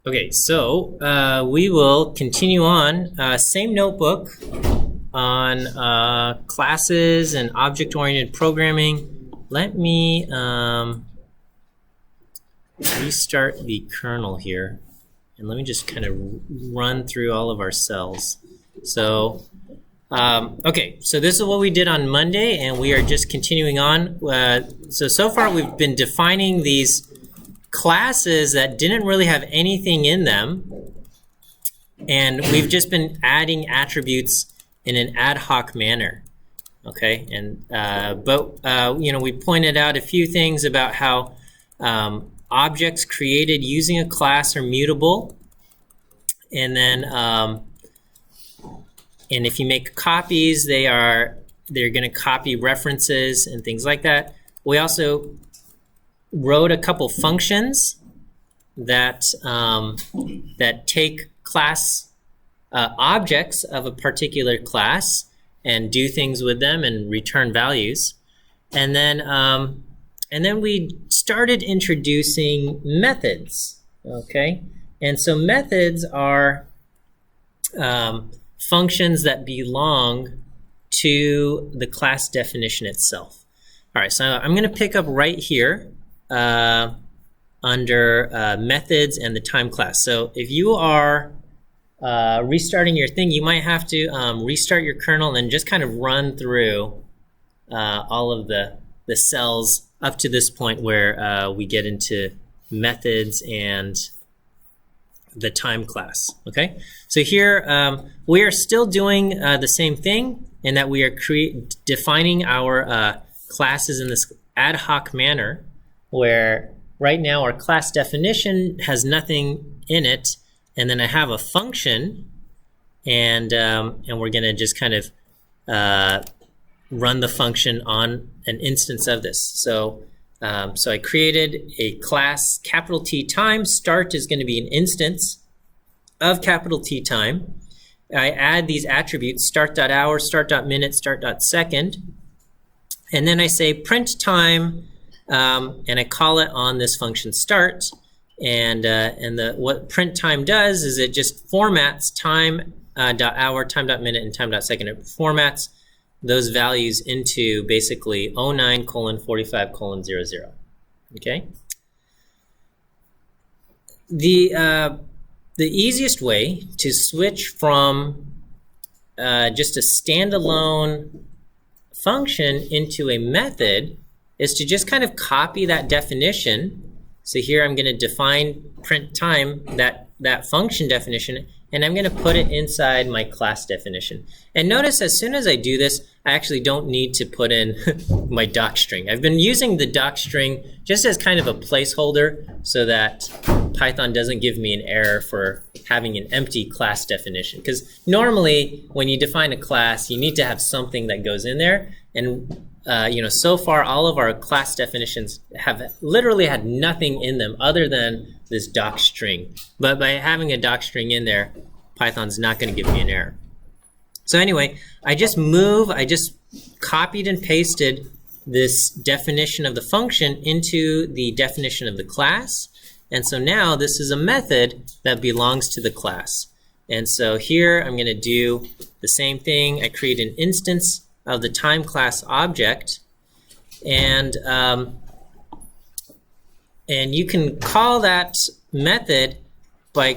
Okay, so we will continue on, same notebook on classes and object-oriented programming. Let me restart the kernel here, and let me just kind of run through all of our cells. So, okay, so this is what we did on Monday, and we are just continuing on. So far we've been defining these classes that didn't really have anything in them, and we've just been adding attributes in an ad hoc manner. Okay, and you know, we pointed out a few things about how objects created using a class are mutable, and then and if you make copies, they're going to copy references and things like that. We also wrote a couple functions that that take class objects of a particular class and do things with them and return values. And then we started introducing methods. Okay, and so methods are functions that belong to the class definition itself. All right, so I'm going to pick up right here under methods and the time class. So if you are restarting your thing, you might have to restart your kernel and then just kind of run through all of the cells up to this point where we get into methods and the time class. Okay, so here we are still doing the same thing in that we are defining our classes in this ad hoc manner, where right now our class definition has nothing in it, and then I have a function, and we're going to just kind of run the function on an instance of this. So so I created a class capital T time. Start is going to be an instance of capital T time. I add these attributes: start.hour, start.minute, start.second, and then I say print time. And I call it on this function start, and what print time does is it just formats time.hour, time.minute, and time.second. It formats those values into basically 09:45:00. Okay. The easiest way to switch from just a standalone function into a method is to just kind of copy that definition. So here I'm going to define print time, that function definition, and I'm going to put it inside my class definition. And notice as soon as I do this, I actually don't need to put in my docstring. I've been using the docstring just as kind of a placeholder so that Python doesn't give me an error for having an empty class definition. Because normally when you define a class, you need to have something that goes in there, and you know, so far all of our class definitions have literally had nothing in them other than this docstring. But by having a docstring in there, Python's not going to give me an error. So anyway, I just copied and pasted this definition of the function into the definition of the class. And so now this is a method that belongs to the class. And so here I'm going to do the same thing. I create an instance of the time class object, and you can call that method by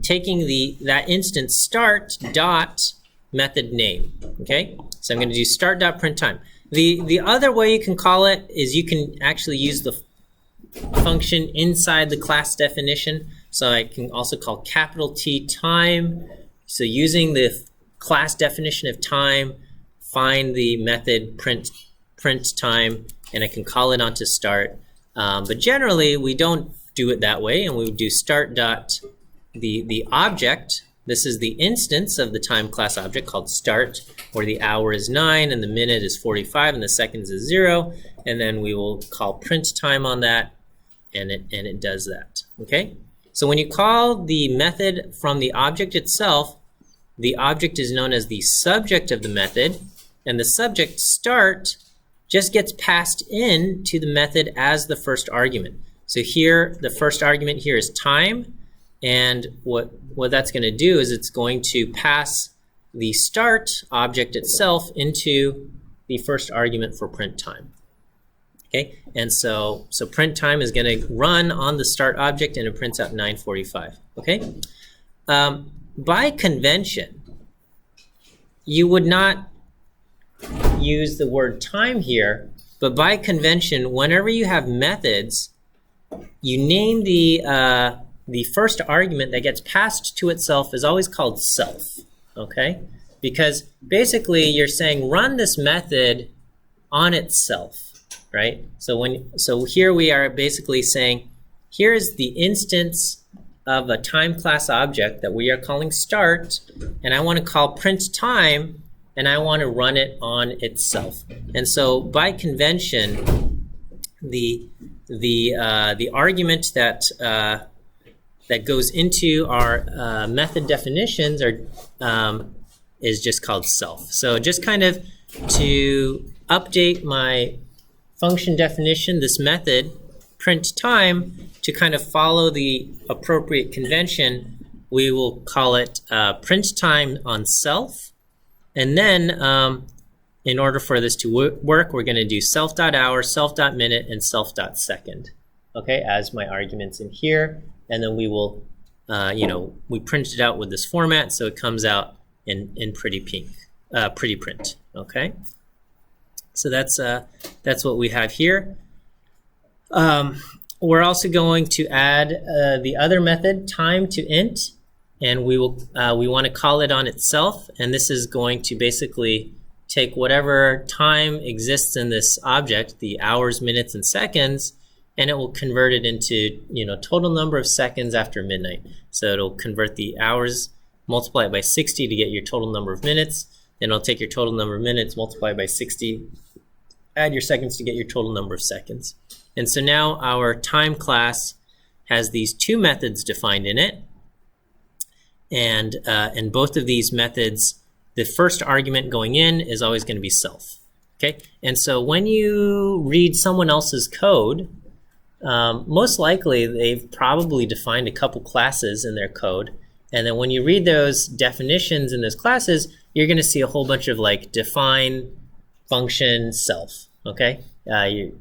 taking that instance start dot method name. Okay, so I'm going to do start dot print time. The other way you can call it is you can actually use the function inside the class definition. So I can also call capital T time. So using the class definition of time, find the method print time, and I can call it onto start. But generally, we don't do it that way, and we would do start dot the object. This is the instance of the time class object called start, where the hour is 9 and the minute is 45 and the seconds is 0, and then we will call print time on that, and it does that. Okay. So when you call the method from the object itself, the object is known as the subject of the method, and the subject start just gets passed in to the method as the first argument. So here, the first argument here is time, And what that's going to do is it's going to pass the start object itself into the first argument for print time. Okay, and so print time is going to run on the start object, and it prints out 9:45. Okay, by convention, you would not use the word time here, but by convention, whenever you have methods, you name the first argument that gets passed to itself is always called self. Okay, because basically you're saying run this method on itself. Right? So here we are basically saying, here is the instance of a time class object that we are calling start, and I want to call print time, and I want to run it on itself. And so by convention, the argument that goes into our method definitions is just called self. So just kind of to update my function definition, this method, print time, to kind of follow the appropriate convention, we will call it print time on self. And then in order for this to work, we're going to do self.hour, self.minute, and self.second, okay, as my arguments in here. And then we will, we print it out with this format, so it comes out in pretty pink, pretty print, okay? So that's what we have here. We're also going to add the other method, time to int, and we want to call it on itself. And this is going to basically take whatever time exists in this object, the hours, minutes, and seconds, and it will convert it into total number of seconds after midnight. So it'll convert the hours, multiply it by 60 to get your total number of minutes. Then it'll take your total number of minutes, multiply by 60, add your seconds to get your total number of seconds. And so now our time class has these two methods defined in it. And both of these methods, the first argument going in is always going to be self. Okay? And so when you read someone else's code, most likely they've probably defined a couple classes in their code. And then when you read those definitions in those classes, you're going to see a whole bunch of like define, function, self. Okay, you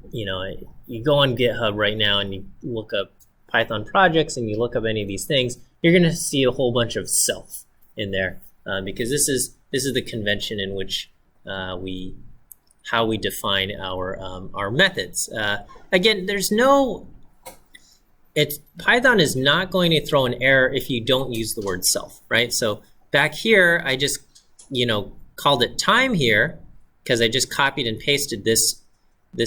go on GitHub right now and you look up Python projects and you look up any of these things, you're going to see a whole bunch of self in there because this is the convention in which how we define our methods. Again, Python is not going to throw an error if you don't use the word self, right? So back here, I just, called it time here because I just copied and pasted this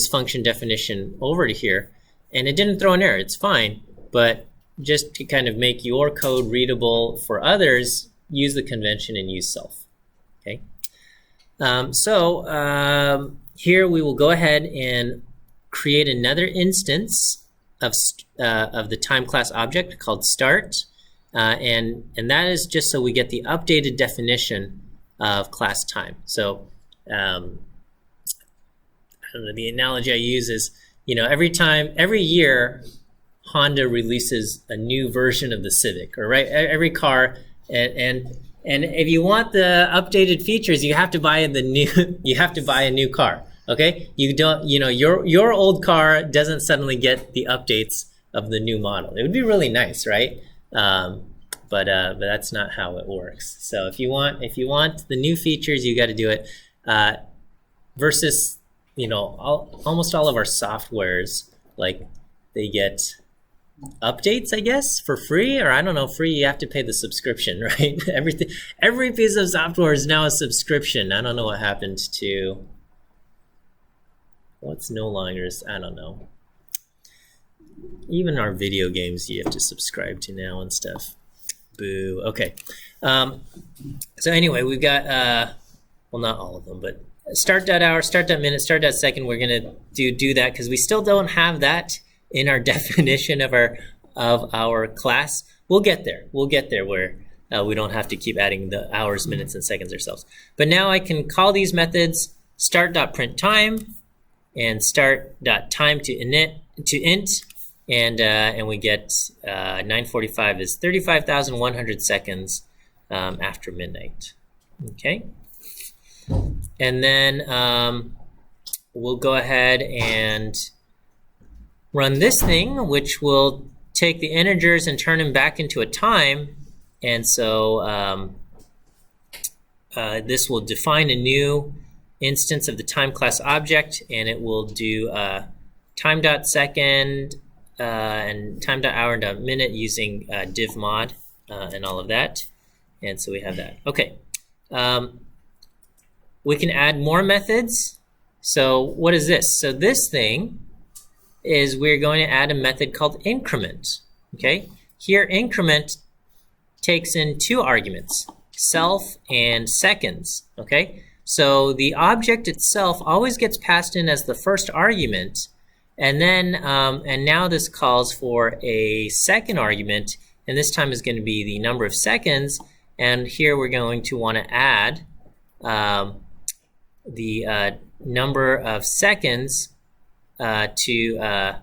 function definition over to here, and it didn't throw an error. It's fine, but just to kind of make your code readable for others, use the convention and use self, okay? Here we will go ahead and create another instance of the time class object called start, and that is just so we get the updated definition of class time. So I don't know, the analogy I use is, every year Honda releases a new version of the Civic, or right, every car, and if you want the updated features, you have to buy a new car. Okay, you don't, your old car doesn't suddenly get the updates of the new model. It would be really nice, right? But that's not how it works. So if you want the new features, you got to do it. Versus, almost all of our softwares, like they get updates, I guess, for free, or I don't know, free. You have to pay the subscription, right? Every piece of software is now a subscription. I don't know what happened to. What's no longer, I don't know. Even our video games you have to subscribe to now and stuff. Boo. Okay. So anyway, we've got, well, not all of them, but start.hour, start.minute, start.second. We're going to do that because we still don't have that in our definition of our class. We'll get there. We'll get there where we don't have to keep adding the hours, minutes, and seconds ourselves. But now I can call these methods start.printtime and start.time to int, and we get 9:45 is 35,100 seconds after midnight. Okay, and then we'll go ahead and run this thing, which will take the integers and turn them back into a time. And so this will define a new instance of the time class object, and it will do time.second and time.hour.minute using div mod and all of that. And so we have that. Okay. We can add more methods. So what is this? So this thing is we're going to add a method called increment. Okay. Here increment takes in two arguments, self and seconds. Okay. So the object itself always gets passed in as the first argument, and then and now this calls for a second argument, and this time is going to be the number of seconds. And here we're going to want to add the number of seconds to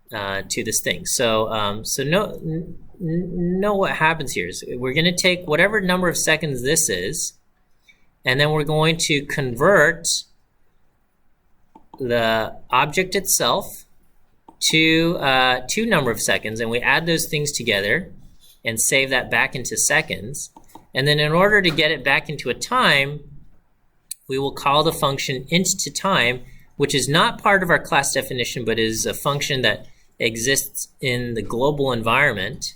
this thing. So so know what happens here is we're going to take whatever number of seconds this is, and then we're going to convert the object itself to number of seconds, and we add those things together and save that back into seconds. And then in order to get it back into a time, we will call the function int_to_time, which is not part of our class definition, but is a function that exists in the global environment.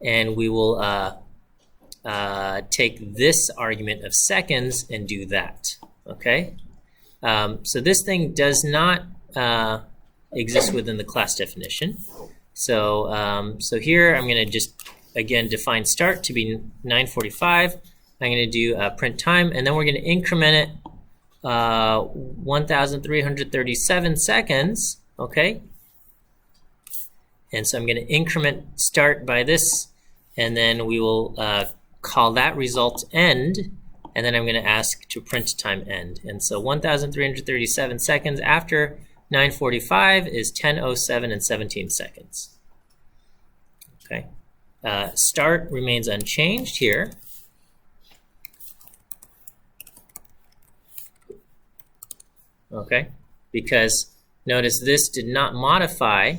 And we will take this argument of seconds and do that. Okay? So this thing does not exist within the class definition. So so here I'm going to just again define start to be 9:45. I'm going to do print time, and then we're going to increment it 1,337 seconds. Okay. And so I'm going to increment start by this, and then we will call that result end, and then I'm going to ask to print time end. And so 1,337 seconds after 9:45 is 10:07 and 17 seconds. Okay. Start remains unchanged here. Okay, because notice this did not modify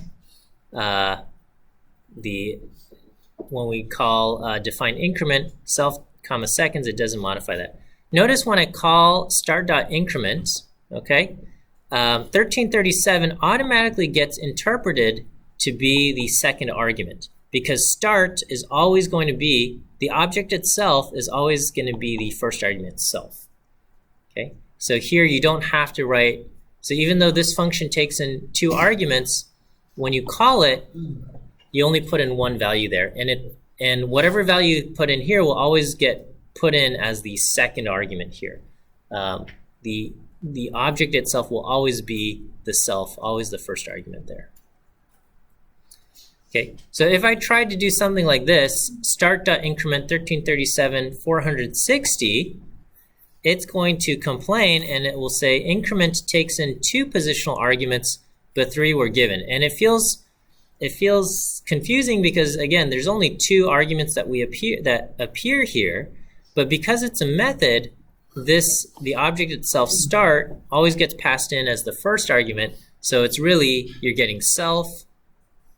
when we call define increment self comma seconds, it doesn't modify that. Notice when I call start.increment, okay, 1337 automatically gets interpreted to be the second argument, because start is always going to be, the object itself is always going to be the first argument itself. Okay, so here you don't have to write, so even though this function takes in two arguments, when you call it, you only put in one value there, and whatever value you put in here will always get put in as the second argument here. The object itself will always be the self, always the first argument there. Okay, so if I tried to do something like this, start.increment 1337 460, it's going to complain, and it will say increment takes in two positional arguments, but three were given. And it feels confusing because again, there's only two arguments that appear here, but because it's a method, the object itself start always gets passed in as the first argument. So it's really, you're getting self,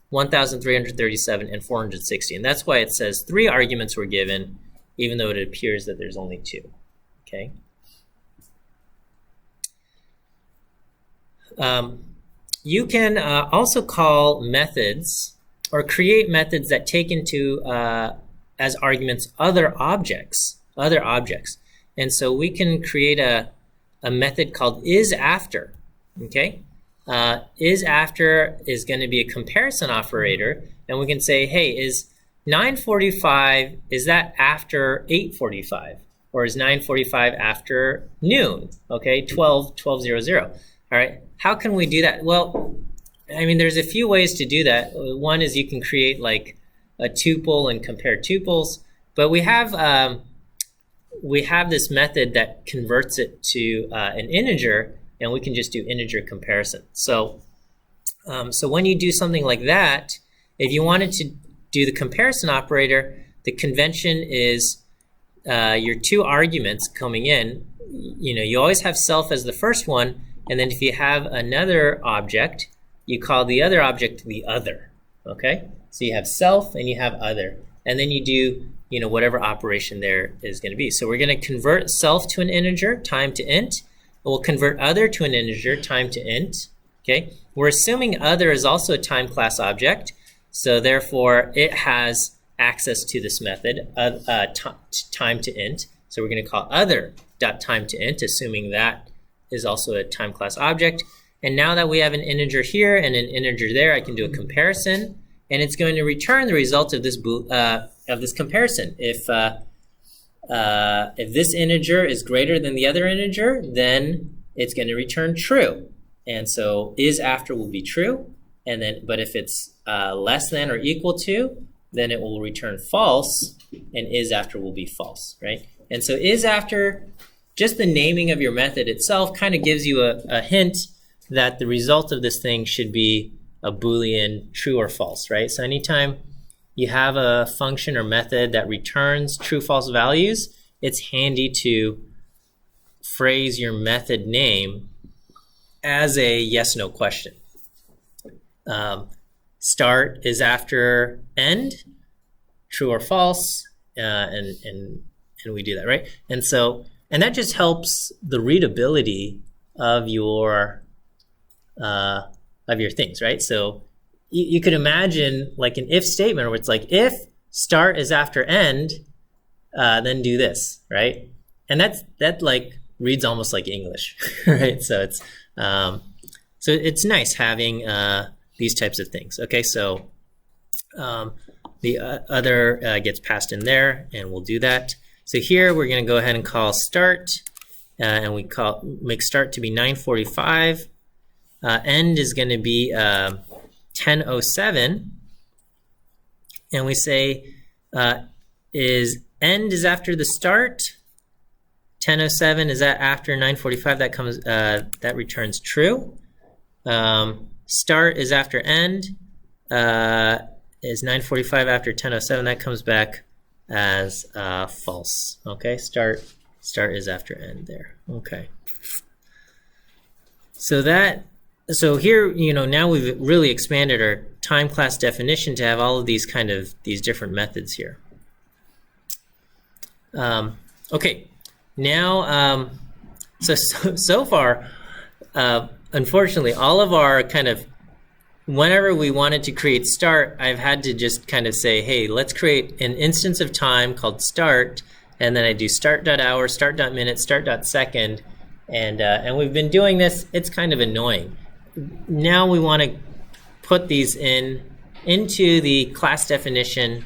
1,337 and 460, and that's why it says three arguments were given, even though it appears that there's only two. Okay. You can also call methods or create methods that take into as arguments other objects. And so we can create a method called isAfter. Okay. IsAfter is going to be a comparison operator, and we can say, hey, is 9:45, is that after 8:45? Or is 9:45 after noon? Okay, 12:00. All right, how can we do that? Well, I mean, there's a few ways to do that. One is you can create like a tuple and compare tuples, but we have this method that converts it to an integer, and we can just do integer comparison. So So when you do something like that, if you wanted to do the comparison operator, the convention is your two arguments coming in. You always have self as the first one, and then if you have another object, you call the other object the other. Okay? So you have self and you have other, and then you do whatever operation there is going to be. So we're going to convert self to an integer, time to int. We'll convert other to an integer, time to int. Okay? We're assuming other is also a time class object, so therefore it has access to this method, time to int. So we're going to call other.time to int, assuming that is also a time class object. And now that we have an integer here and an integer there, I can do a comparison, and it's going to return the result of this comparison. If this integer is greater than the other integer, then it's going to return true. And so is after will be true, but if it's less than or equal to, then it will return false, and is after will be false, right? And so is after, just the naming of your method itself kind of gives you a hint that the result of this thing should be a Boolean true or false, right? So anytime you have a function or method that returns true, false values, it's handy to phrase your method name as a yes, no question. Start is after end, true or false, and we do that, right? And that just helps the readability of your things, right? So you could imagine like an if statement where it's like, if start is after end, then do this, right? And that like reads almost like English, right? So it's nice having these types of things. Okay, so the other gets passed in there, and we'll do that. So here we're going to go ahead and call start, and we make start to be 9:45. End is going to be 10:07, and we say is end is after the start. 10:07 is that after 9:45? That comes that returns true. Start is after end. Is 9:45 after 10:07? That comes back as false. Okay, start is after end there. Okay. So here, now we've really expanded our time class definition to have all of these these different methods here. Okay, now, so far, unfortunately, all of our whenever we wanted to create start, I've had to just say, hey, let's create an instance of time called start, and then I do start.hour, start.minute, start.second, and we've been doing this. It's kind of annoying. Now we want to put these into the class definition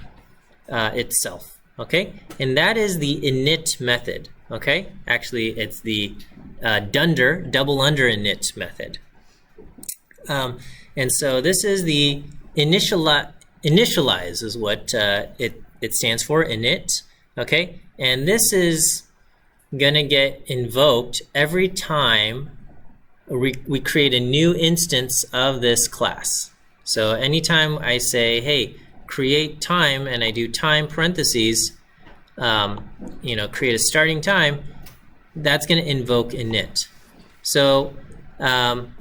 itself, okay? And that is the init method, okay? Actually, it's the double under init method. And so this is the initialize is what it stands for, init, okay? And this is gonna get invoked every time we create a new instance of this class. So anytime I say, hey, create time, and I do time parentheses, create a starting time, that's going to invoke init. So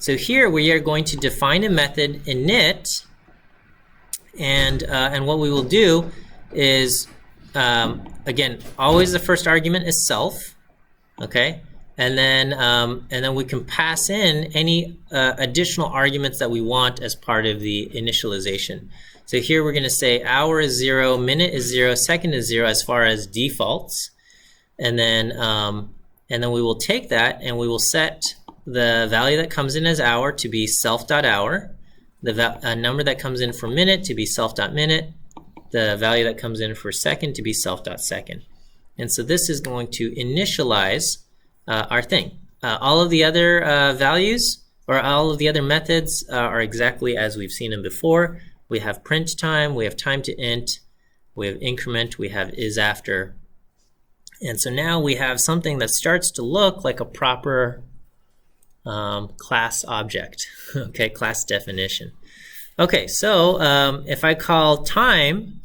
here we are going to define a method init, and what we will do is, again, always the first argument is self, okay? And then we can pass in any additional arguments that we want as part of the initialization. So here we're going to say hour is 0, minute is 0, second is 0 as far as defaults, and then we will take that and we will set the value that comes in as hour to be self.hour, the number that comes in for minute to be self.minute, the value that comes in for second to be self.second. And so this is going to initialize our thing. All of the other values, or all of the other methods, are exactly as we've seen them before. We have print time, we have time to int, we have increment, we have is after. And so now we have something that starts to look like a proper class object, okay, class definition. Okay, so if I call time,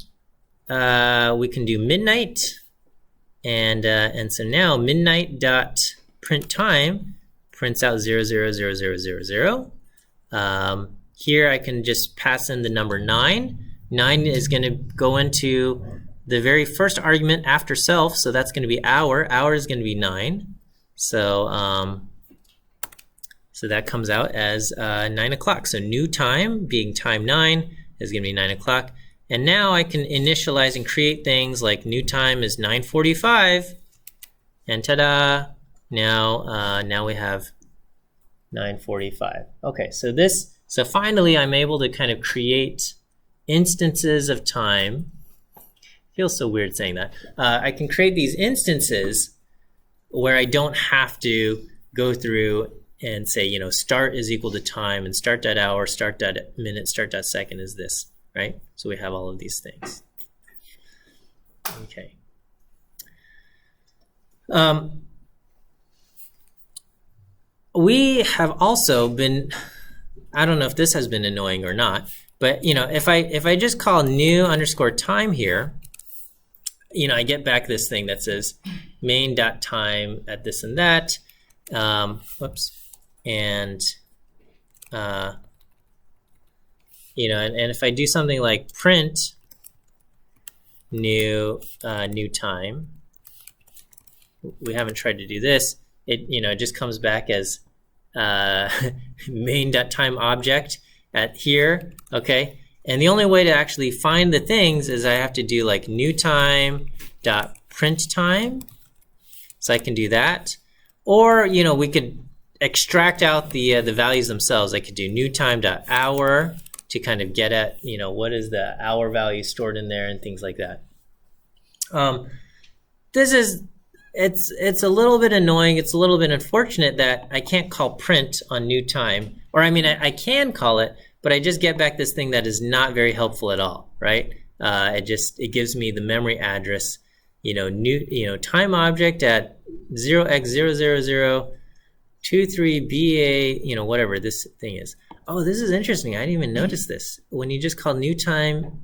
we can do midnight, and so now midnight dot print time prints out 000000. Here I can just pass in the number 9. 9 is going to go into the very first argument after self, so that's going to be hour. Hour is going to be 9. So so that comes out as 9 o'clock. So new time, being time 9, is going to be 9 o'clock. And now I can initialize and create things like new time is 9:45, and ta-da! Now we have 9:45. Okay, so finally I'm able to kind of create instances of time. Feels so weird saying that. I can create these instances where I don't have to go through and say, you know, start is equal to time, and start dot hour, start dot minute, start dot second is this, right? So we have all of these things. Okay. We have also been, I don't know if this has been annoying or not, but you know, if I just call new underscore time here, you know, I get back this thing that says main.time at this and that. Whoops. And you know, and if I do something like print new time, we haven't tried to do this. It, you know, it just comes back as main.time object at here, okay? And the only way to actually find the things is I have to do like new time dot print time. So I can do that. Or, you know, we could extract out the values themselves. I could do new time dot hour to kind of get at, you know, what is the hour value stored in there and things like that. It's a little bit annoying. It's a little bit unfortunate that I can't call print on new time. Or I mean, I can call it, but I just get back this thing that is not very helpful at all, right? It gives me the memory address, you know, time object at 0x00023BA, you know, whatever this thing is. Oh, this is interesting. I didn't even notice this. When you just call new time,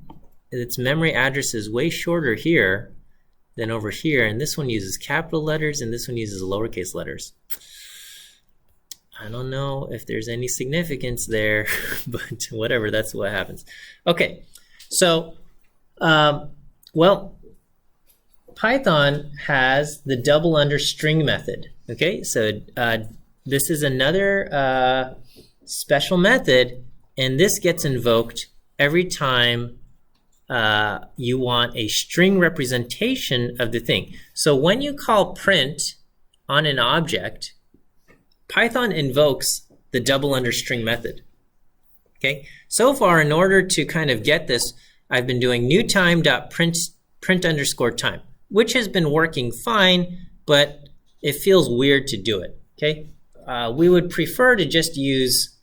its memory address is way shorter here than over here, and this one uses capital letters and this one uses lowercase letters. I don't know if there's any significance there, but whatever, that's what happens. Okay, so, well, Python has the double under string method. Okay, so this is another special method, and this gets invoked every time you want a string representation of the thing. So when you call print on an object, Python invokes the double under string method. Okay. So far, in order to kind of get this, I've been doing new time dot print underscore time, which has been working fine, but it feels weird to do it. Okay. We would prefer to just use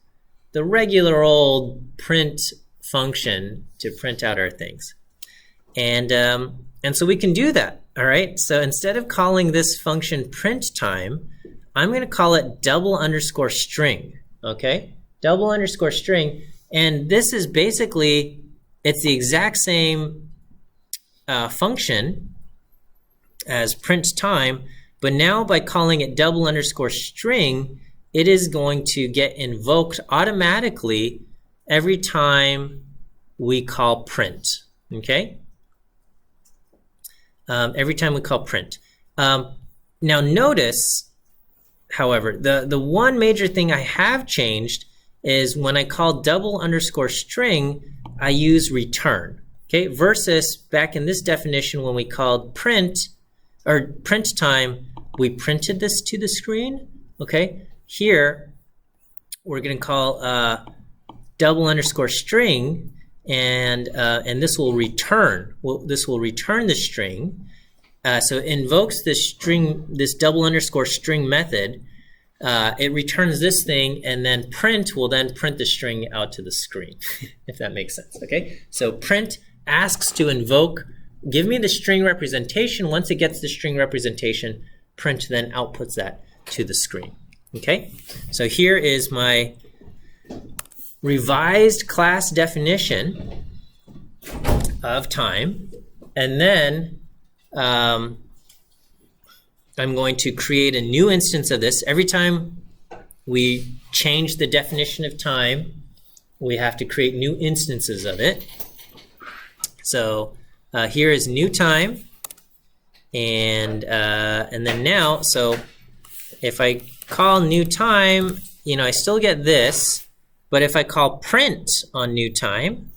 the regular old print function to print out our things. And so we can do that, all right? So instead of calling this function print time, I'm going to call it double underscore string, okay? Double underscore string, and this is basically, it's the exact same function as print time, but now by calling it double underscore string, it is going to get invoked automatically every time we call print, okay? Every time we call print. Now notice, however, the one major thing I have changed is when I call double underscore string, I use return, okay? Versus back in this definition when we called print, or print time, we printed this to the screen, okay? Here, we're gonna call double underscore string, and this will return. This will return the string. So it invokes this string, this double underscore string method. It returns this thing, and then print will then print the string out to the screen, if that makes sense. Okay. So print asks to invoke, give me the string representation. Once it gets the string representation, print then outputs that to the screen. Okay, so here is my revised class definition of time, and then I'm going to create a new instance of this. Every time we change the definition of time, we have to create new instances of it. So here is new time, and then now, so if I call new time, I still get this, but if I call print on new time,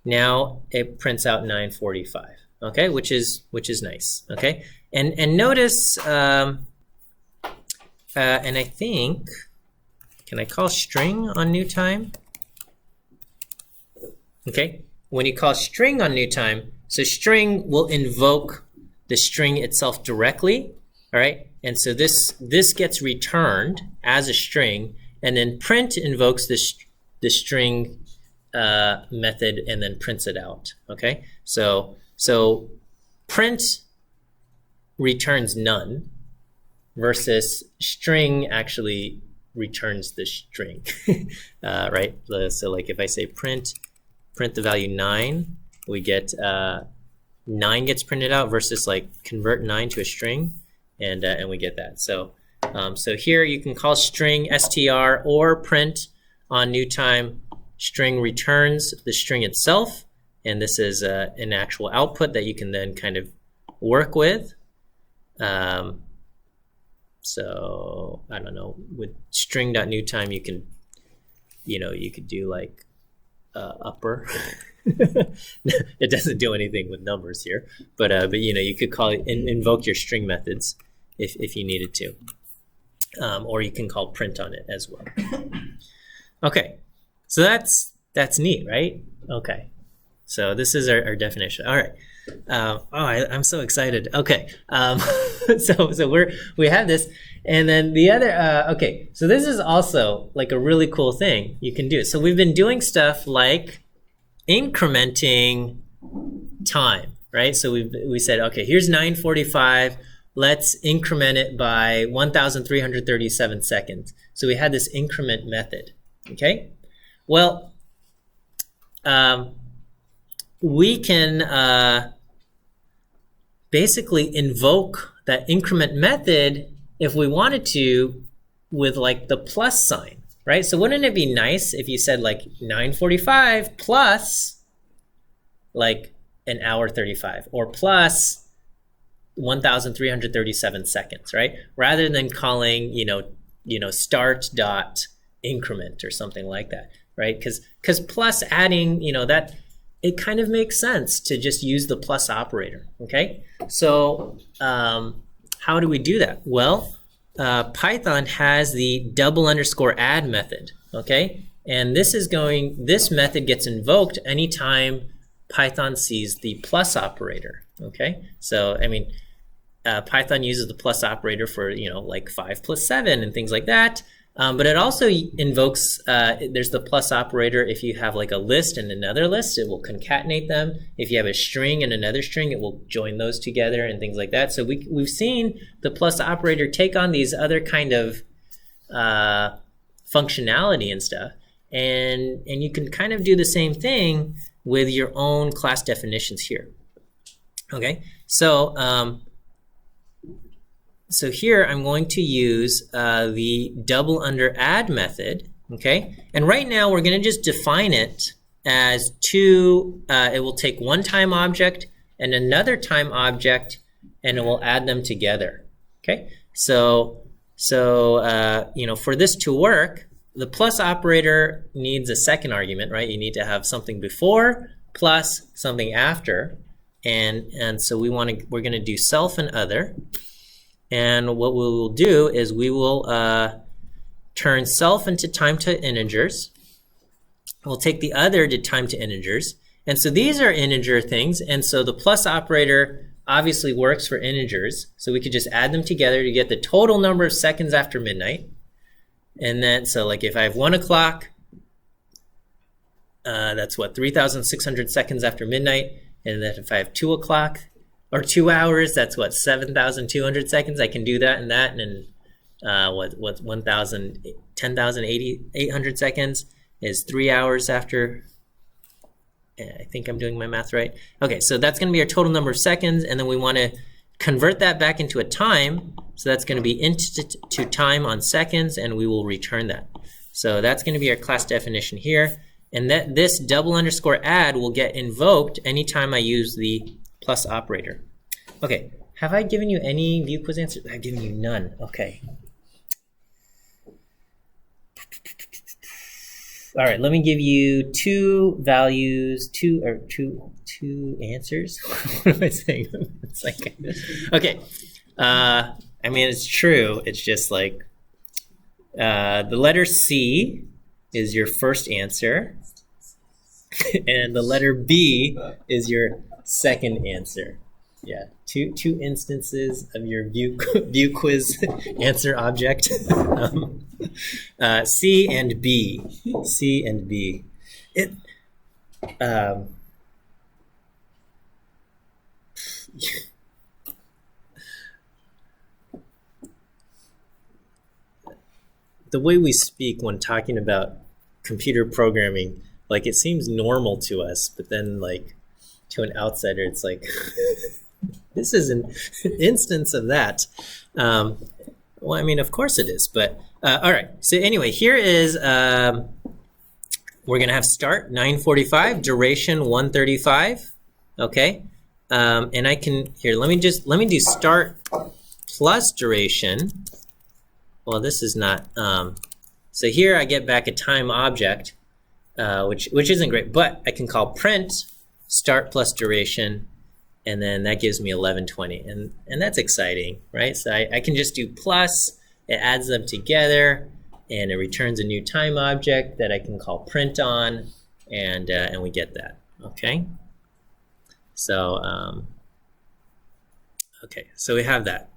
now it prints out 9:45. Okay, which is nice. Okay, and notice, and I think, can I call string on new time? Okay, when you call string on new time, so string will invoke the string itself directly. All right, and so this gets returned as a string, and then print invokes the string method and then prints it out. Okay, so print returns none, versus string actually returns the string. Right? So like if I say print the value 9, we get 9 gets printed out, versus like convert 9 to a string, and we get that. So so here you can call string str or print on new time. String returns the string itself, and this is an actual output that you can then kind of work with. So I don't know, with string.newTime you can, you could do like upper. It doesn't do anything with numbers here, but you could call it, invoke your string methods if you needed to, or you can call print on it as well. Okay, so that's neat, right? Okay, so this is our definition. All right. I'm so excited. Okay, so we have this, and then the other. Okay, so this is also like a really cool thing you can do. So we've been doing stuff like incrementing time, right? So we said, okay, here's 9:45. Let's increment it by 1,337 seconds. So we had this increment method. Okay, well, we can basically invoke that increment method if we wanted to with like the plus sign, right? So wouldn't it be nice if you said like 9:45 plus like an hour 35, or plus 1,337 seconds, right? Rather than calling, start dot increment or something like that, right? Because plus adding, that it kind of makes sense to just use the plus operator. Okay, so how do we do that? Well, Python has the double_add method. Okay, and this method gets invoked anytime Python sees the plus operator. Okay, so I mean, Python uses the plus operator for like 5 plus 7 and things like that. But it also invokes, there's the plus operator if you have like a list and another list, it will concatenate them. If you have a string and another string, it will join those together and things like that. So we've seen the plus operator take on these other kind of functionality and stuff. And you can kind of do the same thing with your own class definitions here. Okay, so so here I'm going to use the double_add method, okay? And right now we're going to just define it as two, it will take one time object and another time object, and it will add them together, okay? So for this to work, the plus operator needs a second argument, right? You need to have something before plus something after, and so we're going to do self and other. And what we will do is we will turn self into time to integers. We'll take the other to time to integers. And so these are integer things. And so the plus operator obviously works for integers. So we could just add them together to get the total number of seconds after midnight. And then, so like if I have 1 o'clock, that's what, 3,600 seconds after midnight. And then if I have 2 o'clock, or 2 hours, that's what, 7,200 seconds. I can do that and what 1,000, 10,800 seconds is 3 hours after. I think I'm doing my math right. Okay, so that's going to be our total number of seconds, and then we want to convert that back into a time. So that's going to be into time on seconds, and we will return that. So that's going to be our class definition here. And that this double underscore add will get invoked anytime I use the plus operator. Okay, have I given you any view quiz answers? I've given you none. Okay. All right, let me give you two values, two answers. What am I saying? It's like, okay. I mean, it's true. It's just like the letter C is your first answer, and the letter B is your second answer. Yeah, two instances of your view quiz answer object. C and B. C and B. The way we speak when talking about computer programming, like it seems normal to us, but then like to an outsider, it's like this is an instance of that. Well, I mean, of course it is, but all right. So anyway, here is we're gonna have start 9:45, duration 1:35. Okay, and I can here. Let me do start plus duration. Well, this is not. So here I get back a time object, which isn't great, but I can call print start plus duration, and then that gives me 11:20, and that's exciting, right? So I can just do plus, it adds them together, and it returns a new time object that I can call print on, and we get that. Okay. So okay, so we have that.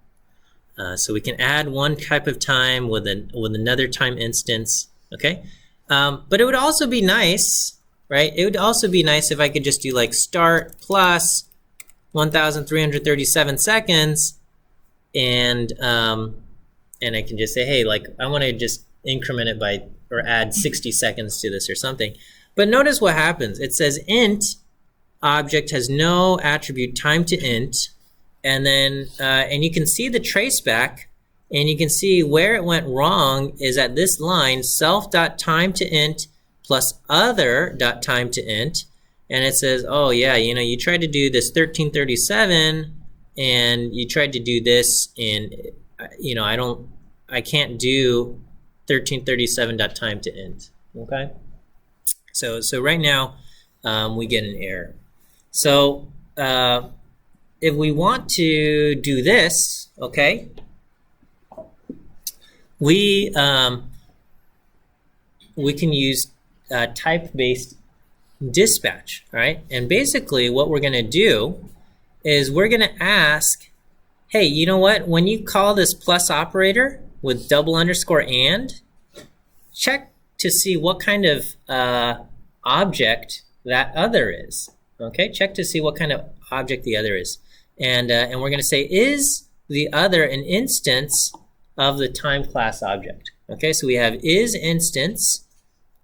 So we can add one type of time with another time instance. Okay, but it would also be nice, right? It would also be nice if I could just do like start plus 1,337 seconds, and I can just say, hey, like I want to just increment it by or add 60 seconds to this or something. But notice what happens. It says int object has no attribute time to int, and then and you can see the traceback, and you can see where it went wrong is at this line self.time to int plus other.time to int. And it says, oh yeah, you know, you tried to do this 1337 and you tried to do this in, you know, I can't do 1337.time to int. Okay, so right now we get an error. So if we want to do this, okay, we can use type-based dispatch, right? And basically what we're going to do is we're going to ask, hey, you know what? When you call this plus operator with double underscore and, check to see what kind of object that other is. Okay, check to see what kind of object the other is. And we're going to say, is the other an instance of the time class object? Okay, so we have is instance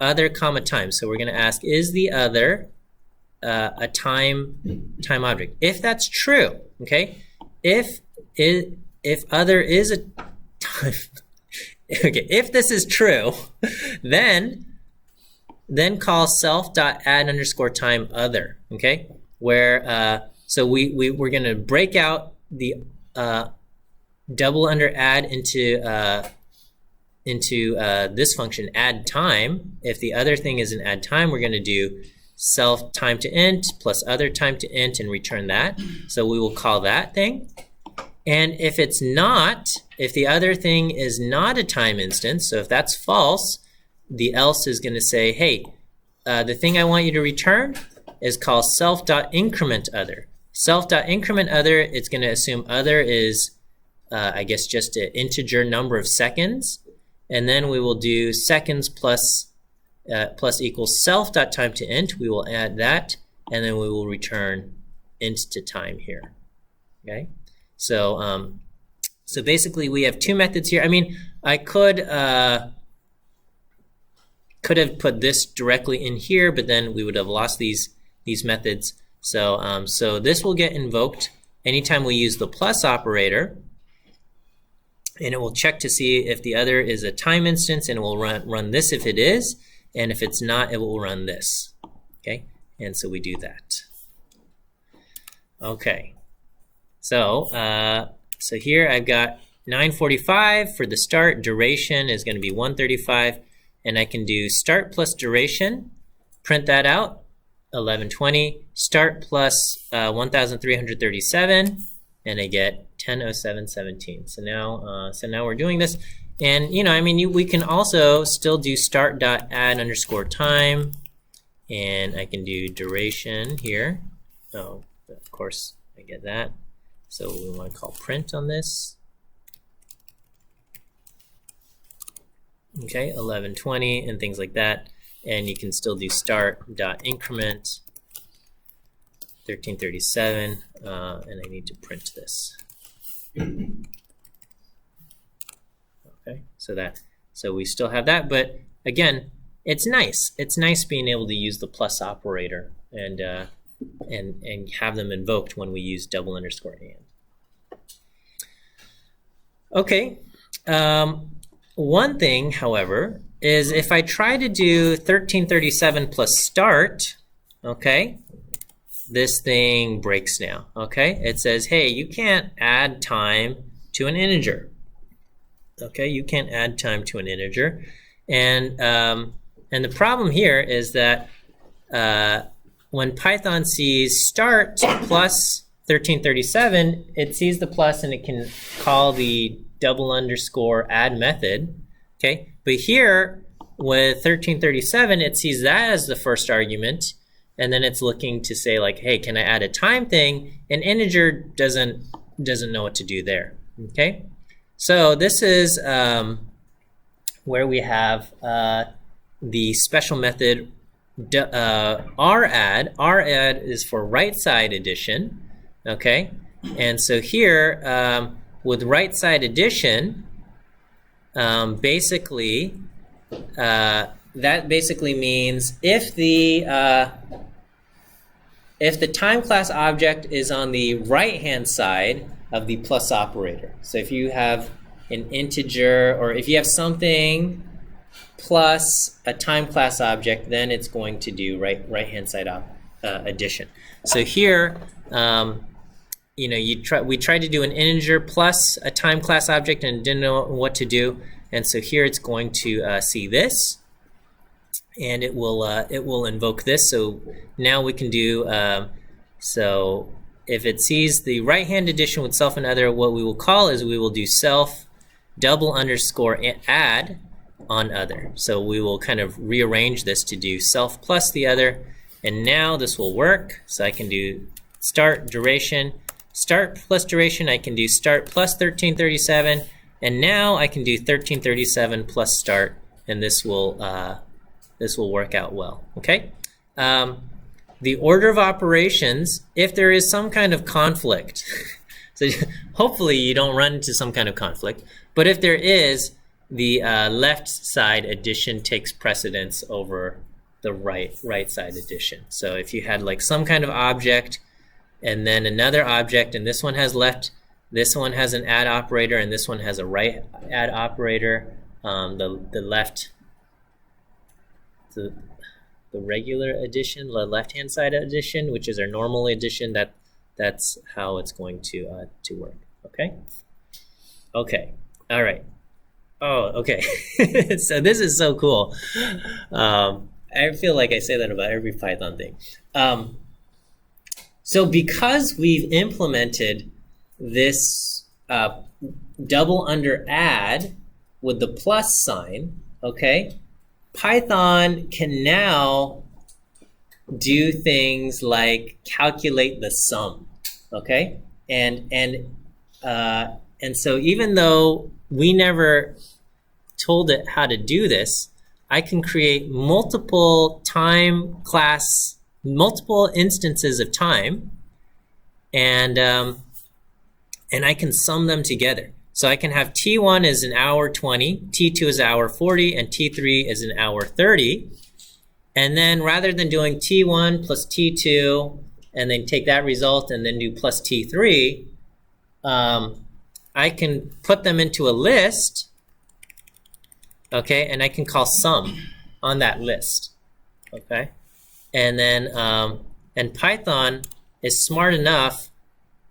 other comma time. So we're going to ask, is the other a time object? If that's true, okay, if other is a time, okay, if this is true, then call self.add underscore time other. Okay, where so we're going to break out the double under add into this function add time. If the other thing is an add time, we're going to do self time to int plus other time to int and return that. So we will call that thing. And if it's not, if the other thing is not a time instance, so if that's false, the else is going to say, hey, the thing I want you to return is called self.increment other. Self.increment other, it's going to assume other is, I guess, just an integer number of seconds. And then we will do seconds plus equals self.time to int. We will add that, and then we will return int to time here. Okay, so So basically we have two methods here. I mean, I could have put this directly in here, but then we would have lost these methods. So so this will get invoked anytime we use the plus operator, and it will check to see if the other is a time instance, and it will run this if it is, and if it's not, it will run this. Okay, and so we do that. Okay, so so here I've got 9:45 for the start. Duration is going to be 1:35, and I can do start plus duration, print that out, 11:20, start plus 1,337, and I get 10:07:17. So now we're doing this, and you know, I mean, we can also still do start.add_time, and I can do duration here. Oh, of course I get that. So we want to call print on this. Okay, 11:20 and things like that, and you can still do start.increment 1337, and I need to print this. Okay, so we still have that, but again, it's nice. It's nice being able to use the plus operator and have them invoked when we use double_and. Okay. One thing, however, is if I try to do 1337 plus start, okay, this thing breaks now. Okay, it says, hey, you can't add time to an integer. Okay, you can't add time to an integer, and the problem here is that when Python sees start plus 1337, it sees the plus and it can call the double_add method. Okay, but here with 1337, it sees that as the first argument, and then it's looking to say like, hey, can I add a time thing? An integer doesn't know what to do there. Okay, so this is where we have the special method radd. Radd is for right side addition. Okay, and so here with right side addition, basically that basically means if the time class object is on the right hand side of the plus operator. So if you have an integer, or if you have something plus a time class object, then it's going to do right hand side addition. So here, you know, we tried to do an integer plus a time class object and didn't know what to do, and so here it's going to see this, and it will invoke this. So now we can do so if it sees the right hand addition with self and other, what we will call is we will do self double_add on other. So we will kind of rearrange this to do self plus the other, and now this will work. So I can do start duration, start plus duration. I can do start plus 1337, and now I can do 1337 plus start, and this will work out well. Okay. The order of operations, if there is some kind of conflict, so hopefully you don't run into some kind of conflict, but if there is, the left side addition takes precedence over the right side addition. So if you had like some kind of object and then another object, and this one has left, this one has an add operator, and this one has a right add operator, the regular addition, the left-hand side addition, which is our normal addition, that's how it's going to work. Okay. Okay. All right. Oh, okay. So this is so cool. I feel like I say that about every Python thing. So because we've implemented this double_add with the plus sign, okay, Python can now do things like calculate the sum, okay, and so even though we never told it how to do this, I can create multiple instances of time, and I can sum them together. So I can have T1 is an hour 20, T2 is an hour 40, and T3 is an hour 30. And then rather than doing T1 plus T2, and then take that result and then do plus T3, I can put them into a list, okay, and I can call sum on that list, okay? And then, and Python is smart enough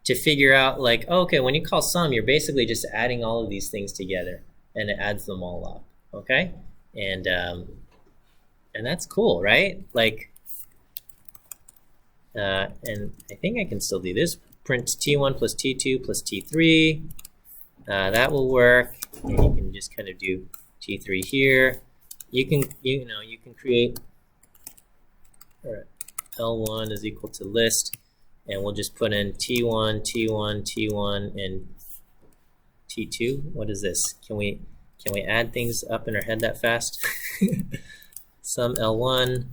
to figure out like, oh, okay, when you call sum, you're basically just adding all of these things together, and it adds them all up, okay? And that's cool, right? Like, and I think I can still do this. Print T1 plus T2 plus T3. That will work. And you can just kind of do T3 here. You can create L1 is equal to list, and we'll just put in T1, T1, T1, and T2. What is this? Can we add things up in our head that fast? Sum L1.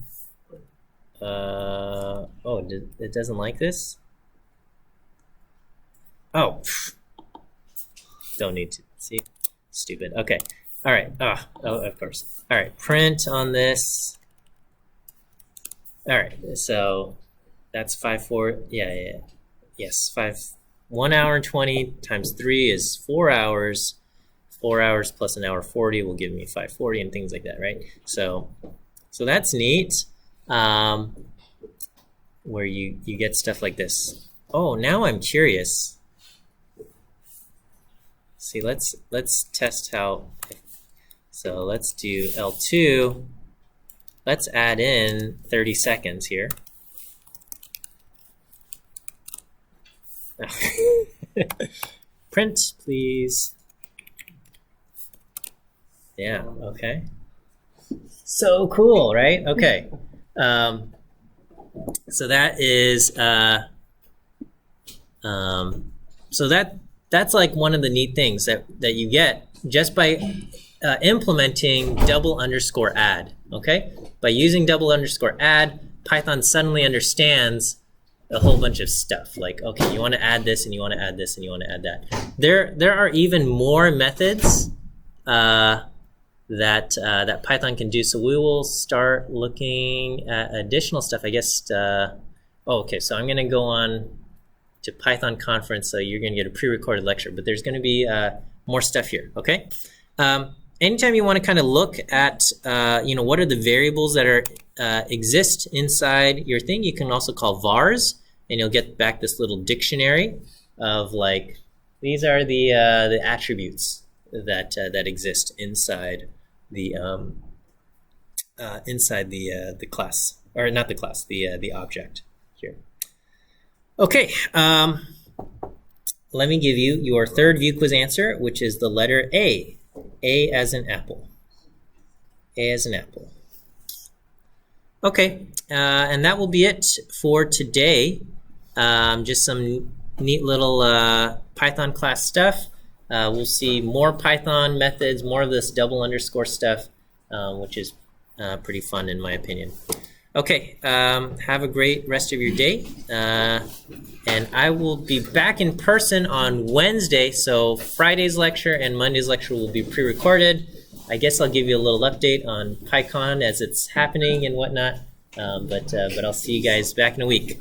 Oh, it doesn't like this? Oh, don't need to. See? Stupid. Okay. All right. Oh, of course. All right. Print on this. All right. So that's 5, 4. Yeah. Yes. 1 hour and 20 times 3 is 4 hours. 4 hours plus an hour 40 will give me 540 and things like that, right? So that's neat. Where you get stuff like this. Oh, now I'm curious. See, let's test how. So let's do L2. Let's add in 30 seconds here. Print, please. Yeah, okay. So cool, right? Okay. So that is so that's like one of the neat things that you get just by implementing double underscore add. Okay, by using double underscore add, Python suddenly understands a whole bunch of stuff. Like, okay, you want to add this, and you want to add this, and you want to add that. There are even more methods that Python can do. So we will start looking at additional stuff. I guess. Okay, so I'm going to go on to Python conference, so you're going to get a pre-recorded lecture. But there's going to be more stuff here. Okay. Anytime you want to kind of look at, what are the variables that are exist inside your thing, you can also call vars, and you'll get back this little dictionary of like these are the attributes that exist inside the class, or not the class, the object here. Okay, let me give you your third view quiz answer, which is the letter A. A as in apple. A as in apple. Okay, and that will be it for today. Just some neat little Python class stuff. We'll see more Python methods, more of this double underscore stuff, which is pretty fun in my opinion. Okay, have a great rest of your day. And I will be back in person on Wednesday, so Friday's lecture and Monday's lecture will be pre-recorded. I guess I'll give you a little update on PyCon as it's happening and whatnot, but I'll see you guys back in a week.